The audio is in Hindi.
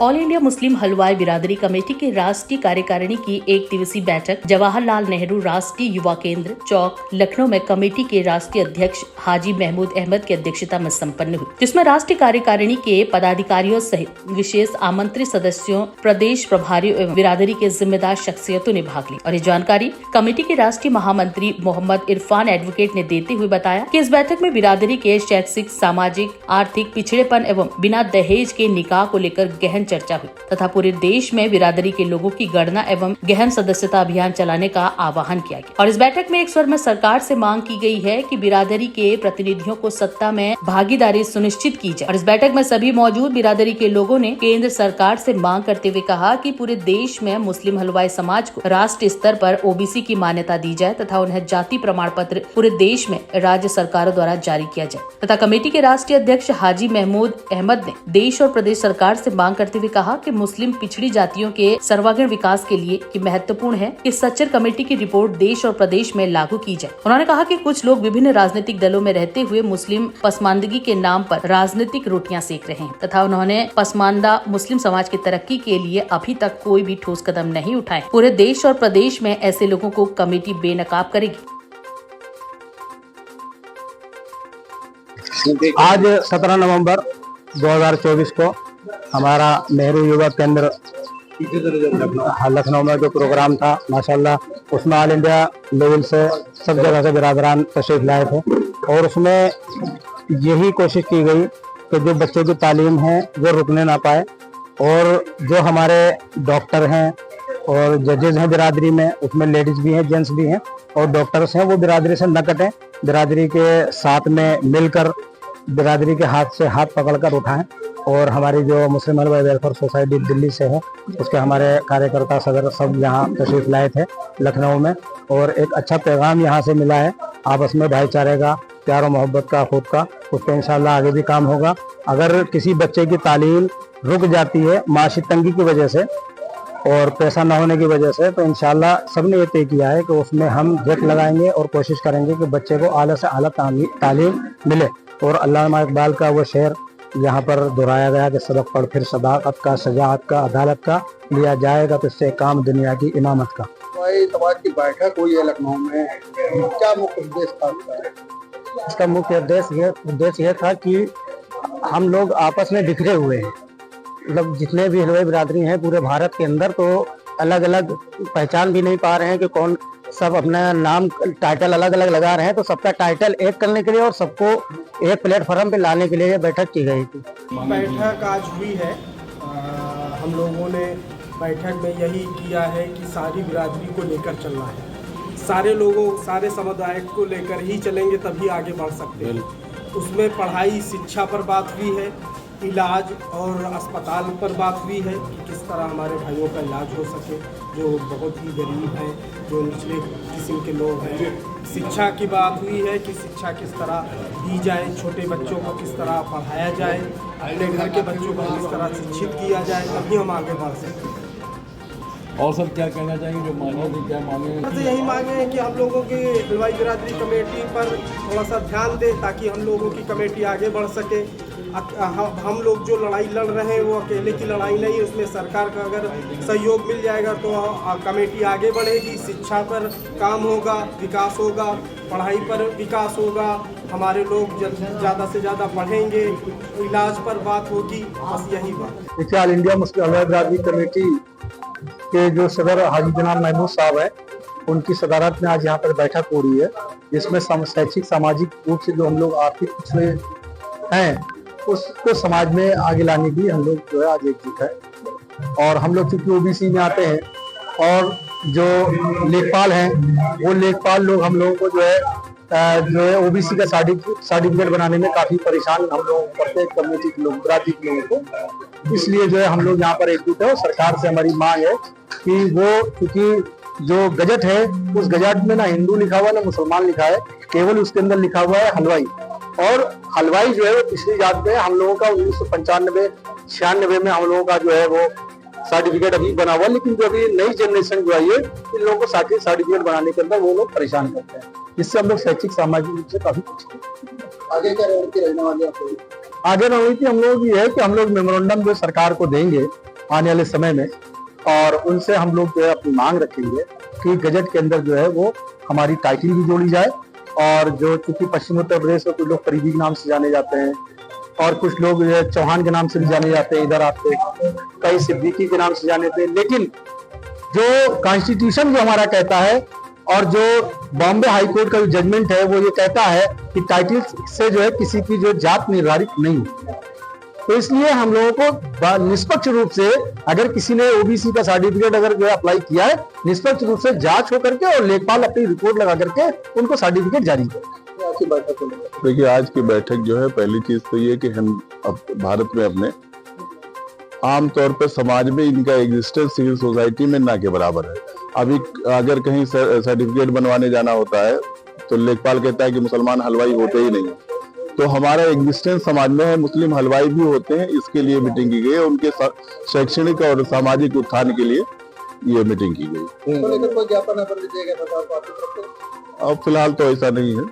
ऑल इंडिया मुस्लिम हलवाई बिरादरी कमेटी के राष्ट्रीय कार्यकारिणी की 1 दिवसीय बैठक जवाहरलाल नेहरू राष्ट्रीय युवा केंद्र चौक लखनऊ में कमेटी के राष्ट्रीय अध्यक्ष हाजी महमूद अहमद की अध्यक्षता में संपन्न हुई, जिसमें राष्ट्रीय कार्यकारिणी के पदाधिकारियों सहित विशेष आमंत्रित सदस्यों, प्रदेश प्रभारियों एवं बिरादरी के जिम्मेदार शख्सियतों ने भाग ली। और ये जानकारी कमेटी के राष्ट्रीय महामंत्री मोहम्मद इरफान एडवोकेट ने देते हुए बताया कि इस बैठक में बिरादरी के शैक्षिक, सामाजिक, आर्थिक पिछड़ेपन एवं बिना दहेज के निकाह को लेकर गहन चर्चा हुई तथा पूरे देश में बिरादरी के लोगों की गणना एवं गहन सदस्यता अभियान चलाने का आह्वान किया गया। और इस बैठक में एक स्वर में सरकार से मांग की गई है कि बिरादरी के प्रतिनिधियों को सत्ता में भागीदारी सुनिश्चित की जाए। और इस बैठक में सभी मौजूद बिरादरी के लोगों ने केंद्र सरकार से मांग करते हुए कहा कि पूरे देश में मुस्लिम हलवाई समाज को राष्ट्रीय स्तर पर ओबीसी की मान्यता दी जाए तथा उन्हें जाति प्रमाण पत्र पूरे देश में राज्य सरकारों द्वारा जारी किया जाए। तथा कमेटी के राष्ट्रीय अध्यक्ष हाजी महमूद अहमद ने देश और प्रदेश सरकार से मांग करते हुए कहा कि मुस्लिम पिछड़ी जातियों के सर्वांगीण विकास के लिए कि महत्वपूर्ण है कि सच्चर कमेटी की रिपोर्ट देश और प्रदेश में लागू की जाए। उन्होंने कहा कि कुछ लोग विभिन्न राजनीतिक दलों में रहते हुए मुस्लिम पसमानदगी के नाम पर राजनीतिक रोटियां सेक रहे हैं तथा उन्होंने पसमानदा मुस्लिम समाज की तरक्की के लिए अभी तक कोई भी ठोस कदम नहीं उठाए। पूरे देश और प्रदेश में ऐसे लोगों को कमेटी बेनकाब करेगी। आज 17 नवंबर 2024 को हमारा नेहरू युवा केंद्र लखनऊ में जो प्रोग्राम था, माशाल्लाह उसमें ऑल इंडिया लेवल से सब जगह से बिरादरान तशरीफ लाए थे और उसमें यही कोशिश की गई कि जो बच्चों की तालीम है वो रुकने ना पाए और जो हमारे डॉक्टर हैं और जजेज हैं बिरादरी में, उसमें लेडीज भी हैं, जेंट्स भी हैं और डॉक्टर्स हैं, वो बिरादरी से न कटें, बिरादरी के साथ में मिलकर बिरादरी के हाथ से हाथ पकड़कर उठाएं। और हमारी जो मुस्लिम हलवाई वेलफेयर सोसाइटी दिल्ली से है, उसके हमारे कार्यकर्ता सदर सब यहाँ तशरीफ लाए थे लखनऊ में और एक अच्छा पैगाम यहाँ से मिला है आपस में भाईचारे का, प्यार और मोहब्बत का, खुद का। उस पर इंशाल्लाह आगे भी काम होगा। अगर किसी बच्चे की तालीम रुक जाती है माशी तंगी की वजह से और पैसा न होने की वजह से, तो इंशाल्लाह सबने ये तय किया है कि उसमें हम जट लगाएंगे और कोशिश करेंगे कि बच्चे को आला से आला तालीम मिले। और अल्लामा इकबाल का वो शेर यहाँ पर दोहराया गया कि सबक पढ़ फिर सदाकत का, सजाअत का, अदालत का, लिया जाएगा तो इससे काम दुनिया की इमामत का। समाज की बैठक हुई है लखनऊ में, क्या मुख्य उद्देश्य था? इसका मुख्य उद्देश्य ये था कि हम लोग आपस में बिखरे हुए हैं, मतलब जितने भी हलवाई बिरादरी हैं पूरे भारत के अंदर, तो अलग अलग पहचान भी नहीं पा रहे हैं कि कौन, सब अपना नाम टाइटल अलग अलग लगा रहे हैं। तो सबका टाइटल एक करने के लिए और सबको एक प्लेटफॉर्म पे लाने के लिए ये बैठक की गई थी। बैठक आज हुई है। हम लोगों ने बैठक में यही किया है कि सारी बिरादरी को लेकर चलना है, सारे लोगों, सारे समुदाय को लेकर ही चलेंगे तभी आगे बढ़ सकते हैं। उसमें पढ़ाई, शिक्षा पर बात हुई है, इलाज और अस्पताल पर बात हुई है कि किस तरह हमारे भाइयों का इलाज हो सके जो बहुत ही गरीब हैं, जो निचले किस्म के लोग हैं। शिक्षा की बात हुई है कि शिक्षा किस तरह दी जाए, छोटे बच्चों को किस तरह पढ़ाया जाए, अपने घर के बच्चों को किस तरह शिक्षित किया जाए, तभी हम आगे बढ़ सकते हैं। और सब क्या कहना चाहेंगे, जो मांगे थे क्या मांगे? तो यही मांगे हैं कि हम लोगों की हलवाई बिरादरी कमेटी पर थोड़ा सा ध्यान दें ताकि हम लोगों की कमेटी आगे बढ़ सके। हम लोग जो लड़ाई लड़ रहे हैं वो अकेले की लड़ाई नहीं है, उसमें सरकार का अगर सहयोग मिल जाएगा तो कमेटी आगे बढ़ेगी। शिक्षा पर काम होगा, विकास होगा, पढ़ाई पर विकास होगा, हमारे लोग ज़्यादा से ज़्यादा पढ़ेंगे, इलाज पर बात होगी, बस यही बात। देखिए, ऑल इंडिया मुस्लिम हलवाई बिरादरी कमेटी के जो सदर हाजी जनाब महमूद साहब है, उनकी सदारत में आज यहाँ पर बैठक हो रही है, जिसमें शैक्षिक, सामाजिक रूप से जो हम लोग आर्थिक पिछड़े हैं उसको समाज में आगे लाने की हम लोग जो है आज एकजुट है। और हम लोग चूंकि ओबीसी में आते हैं और जो लेखपाल हैं वो लेखपाल लोग हम लोगों को जो है ओबीसी का सर्टिफिकेट बनाने में काफी परेशान हम लोग करते हैं, कम्युनिटी के लोग, बिरादरी के लोगों को। इसलिए जो है हम लोग यहाँ पर एकजुट है और सरकार से हमारी मांग है कि वो, क्योंकि जो गजट है उस गजट में ना हिंदू लिखा हुआ ना मुसलमान लिखा है, केवल उसके अंदर लिखा हुआ है हलवाई। और हलवाई जो है वो पिछली जात में हम लोगों का 1995-96 में हम लोगों का जो है वो सर्टिफिकेट अभी बना हुआ, लेकिन जो अभी नई जनरेशन जो आई है इन लोगों को सर्टिफिकेट बनाने के अंदर वो लोग परेशान करते हैं, जिससे हम लोग शैक्षिक, सामाजिक रूप से काफी कुछ आगे क्या रहने वाले आगे रणनीति हम लोग ये है कि हम लोग मेमोरेंडम जो सरकार को देंगे आने वाले समय में, और उनसे हम लोग जो है अपनी मांग रखेंगे कि गजट के अंदर जो है वो हमारी टाइटल भी जोड़ी जाए। और जो चूंकि पश्चिम उत्तर प्रदेश में कुछ लोग करीबी के नाम से जाने जाते हैं और कुछ लोग जो है चौहान के नाम से भी जाने जाते हैं, इधर आपके कई सिद्दीकी के नाम से जाने थे, लेकिन जो कॉन्स्टिट्यूशन जो हमारा कहता है और जो बॉम्बे हाई कोर्ट का जो जजमेंट है वो ये कहता है कि टाइटल से जो है किसी की जो जात निर्धारित नहीं है। तो इसलिए हम लोगों को निष्पक्ष रूप से, अगर किसी ने ओबीसी का सर्टिफिकेट अगर जो है अप्लाई किया है, निष्पक्ष रूप से जांच हो करके और लेखपाल अपनी रिपोर्ट लगा करके उनको सर्टिफिकेट जारी करे। देखिए, आज की बैठक जो है, पहली चीज तो ये कि हम अब भारत में अपने आमतौर पर समाज में इनका एग्जिस्टेंस सिविल सोसाइटी में ना के बराबर है। अभी अगर कहीं सर्टिफिकेट बनवाने जाना होता है तो लेखपाल कहता है कि मुसलमान हलवाई होते ही नहीं, तो हमारा एग्जिस्टेंस समाज में है, मुस्लिम हलवाई भी होते हैं। इसके लिए मीटिंग की गई है, उनके शैक्षणिक और सामाजिक उत्थान के लिए ये मीटिंग की गई। अब फिलहाल तो ऐसा नहीं है।